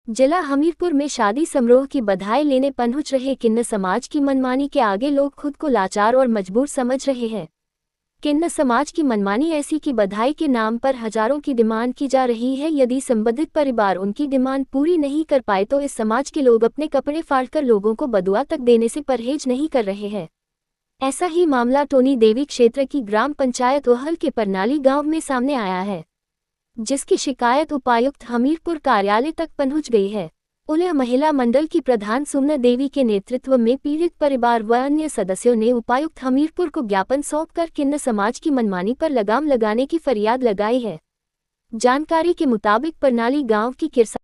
जिला हमीरपुर में शादी समारोह की बधाई लेने पहुंच रहे किन्नर समाज की मनमानी के आगे लोग खुद को लाचार और मजबूर समझ रहे हैं। किन्नर समाज की मनमानी ऐसी कि बधाई के नाम पर हजारों की डिमांड की जा रही है। यदि संबंधित परिवार उनकी डिमांड पूरी नहीं कर पाए तो इस समाज के लोग अपने कपड़े फाड़कर लोगों को बदुआ तक देने से परहेज नहीं कर रहे हैं। ऐसा ही मामला टोनी देवी क्षेत्र की ग्राम पंचायत ओहल के परनाली गाँव में सामने आया है, जिसकी शिकायत उपायुक्त हमीरपुर कार्यालय तक पहुंच गई है। उल्हा महिला मंडल की प्रधान सुमना देवी के नेतृत्व में पीड़ित परिवार व अन्य सदस्यों ने उपायुक्त हमीरपुर को ज्ञापन सौंपकर किन्नर समाज की मनमानी पर लगाम लगाने की फरियाद लगाई है। जानकारी के मुताबिक परनाली गांव की किरसा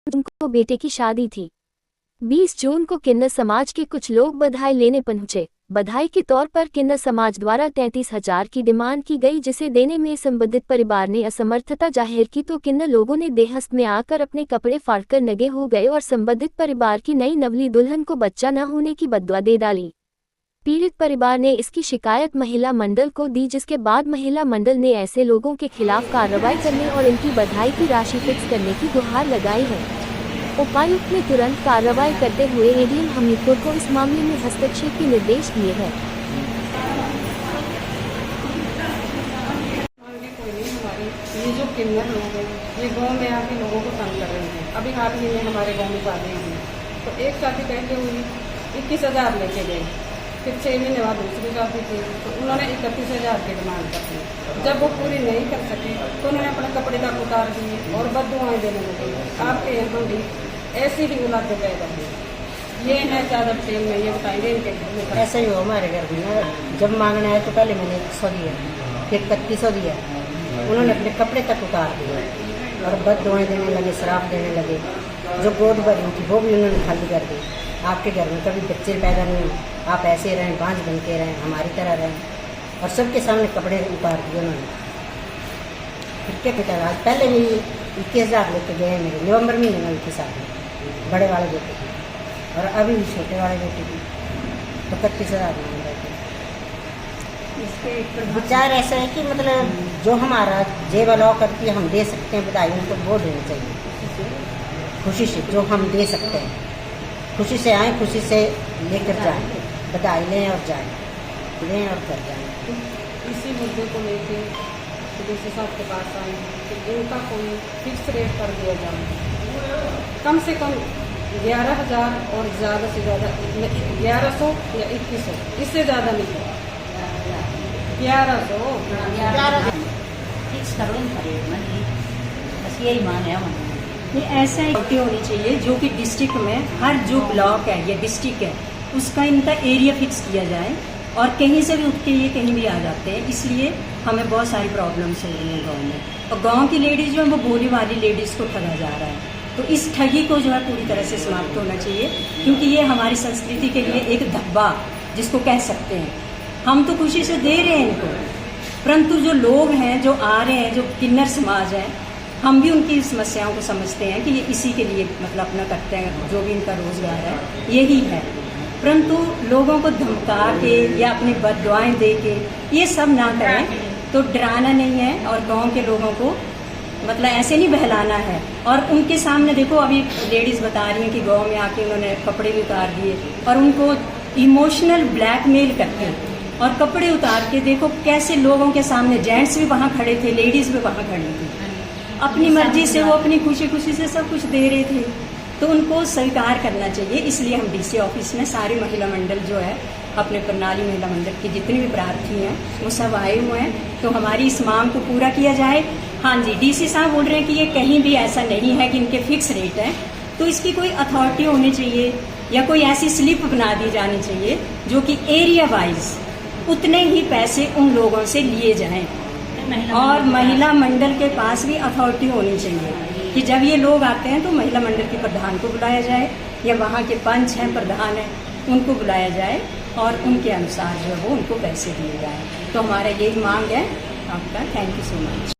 को बेटे की शादी थी। 20 जून को किन्नर समाज के कुछ लोग बधाई लेने पहुंचे। बधाई के तौर पर किन्नर समाज द्वारा 33,000 की डिमांड की गई, जिसे देने में संबंधित परिवार ने असमर्थता जाहिर की तो किन्नर लोगों ने देहस्त में आकर अपने कपड़े फाड़कर नंगे हो गए और संबंधित परिवार की नई नवली दुल्हन को बच्चा न होने की बद्दुआ दे डाली। पीड़ित परिवार ने इसकी शिकायत महिला मंडल को दी, जिसके बाद महिला मंडल ने ऐसे लोगों के खिलाफ कार्रवाई करने और इनकी बधाई की राशि फिक्स करने की गुहार लगाई है। उपायुक्त ने तुरंत कार्रवाई करते हुए एडीएम हमीरपुर को इस मामले में हस्तक्षेप के निर्देश दिए हैं। ये जो किन्नर लोग हैं ये गांव में आके लोगों को तंग कर रहे हैं। अभी हाल ही में हमारे गांव में शादी हुई तो एक शादी पहले हुई 21,000 लेके गए, फिर 6 महीने बाद दूसरी शादी थी तो उन्होंने 31,000 की डिमांड कर दी। जब वो पूरी नहीं कर सके तो उन्होंने अपने कपड़े तक उतार दिए और बददुआएं देने लगे। आपके यहाँ भी ऐसी ही औलाद पैदा हुई। ये है ज़्यादा टेल में ये बताएंगे इनके घर में ऐसा ही हो हमारे घर में ना। जब मांगने आए तो पहले मैंने 100 दिया, फिर 3100 दिया। उन्होंने अपने कपड़े तक उतार दिए और बददुआएं देने लगे, शराब देने लगे। जो गोद भरी थी वो भी उन्होंने खाली कर दी। आपके घर में कभी बच्चे पैदा नहीं हुए, आप ऐसे रहें, बांझ बन के रहें, हमारी तरह रहें। और सबके सामने कपड़े उतार दिए उन्होंने। फिर क्या कहता है, आज पहले भी 21,000 लेके गए मेरे नवंबर महीने में उनके साथ बड़े वाले बेटे की, और अभी भी छोटे वाले बेटे की तो 31,000 मांग रहे थे। इसके विचार ऐसा है कि मतलब जो हमारा जेब अलाउ करके हम दे सकते हैं बधाई, उनको वो देनी चाहिए खुशी से। जो हम दे सकते हैं खुशी से आए, खुशी से लेकर जाएं, बधाई लें और जाएं, लें और कर जाएं। इसी मुद्दे को लेके डीसी साहब के पास आए कि इनका कोई फिक्स रेट कर दिया जाए, कम से कम 11,000 और ज़्यादा से ज़्यादा 1100 या 2100, इससे ज़्यादा नहीं। 1100 फिक्स करो इनका रेट ना, बस यही मांग है हमारी। ये ऐसा एक्टिविटी होनी चाहिए जो कि डिस्ट्रिक्ट में हर जो ब्लॉक है या डिस्ट्रिक्ट है उसका इनका एरिया फिक्स किया जाए, और कहीं से भी उठ के ये कहीं भी आ जाते हैं। इसलिए हमें बहुत सारी प्रॉब्लम्स हो रही हैं गांव में, और गांव की लेडीज जो है वो भोली वाली लेडीज को ठगा जा रहा है। तो इस ठगी को जो है पूरी तरह से समाप्त होना चाहिए, क्योंकि ये हमारी संस्कृति के लिए एक धब्बा जिसको कह सकते हैं। हम तो खुशी से दे रहे हैं इनको, परंतु जो लोग हैं जो आ रहे हैं, जो किन्नर समाज है, हम भी उनकी समस्याओं को समझते हैं कि ये इसी के लिए मतलब अपना करते हैं, जो भी इनका रोजगार है यही है। परंतु लोगों को धमका के या अपनी बददुआएं दे के ये सब ना करें, तो डराना नहीं है और गांव के लोगों को मतलब ऐसे नहीं बहलाना है। और उनके सामने देखो अभी लेडीज बता रही हैं कि गांव में आके उन्होंने कपड़े भी उतार दिए और उनको इमोशनल ब्लैकमेल करके और कपड़े उतार के, देखो कैसे लोगों के सामने, जेंट्स भी वहाँ खड़े थे, लेडीज भी वहाँ खड़ी थी, अपनी मर्जी से वो अपनी खुशी खुशी से सब कुछ दे रहे थे। तो उनको स्वीकार करना चाहिए। इसलिए हम डीसी ऑफिस में सारे महिला मंडल जो है अपने प्रणाली महिला मंडल की जितने भी प्रार्थी हैं वो सब आए हुए हैं, तो हमारी इस मांग को पूरा किया जाए। हाँ जी, डीसी साहब बोल रहे हैं कि ये कहीं भी ऐसा नहीं है कि इनके फिक्स रेट हैं, तो इसकी कोई अथॉरिटी होनी चाहिए या कोई ऐसी स्लिप बना दी जानी चाहिए जो कि एरिया वाइज उतने ही पैसे उन लोगों से लिए जाएं। और महिला मंडल के पास भी अथॉरिटी होनी चाहिए कि जब ये लोग आते हैं तो महिला मंडल के प्रधान को बुलाया जाए या वहाँ के पंच हैं, प्रधान हैं, उनको बुलाया जाए और उनके अनुसार जो है वो उनको पैसे दिए जाए। तो हमारा यही मांग है आपका। Thank you so much.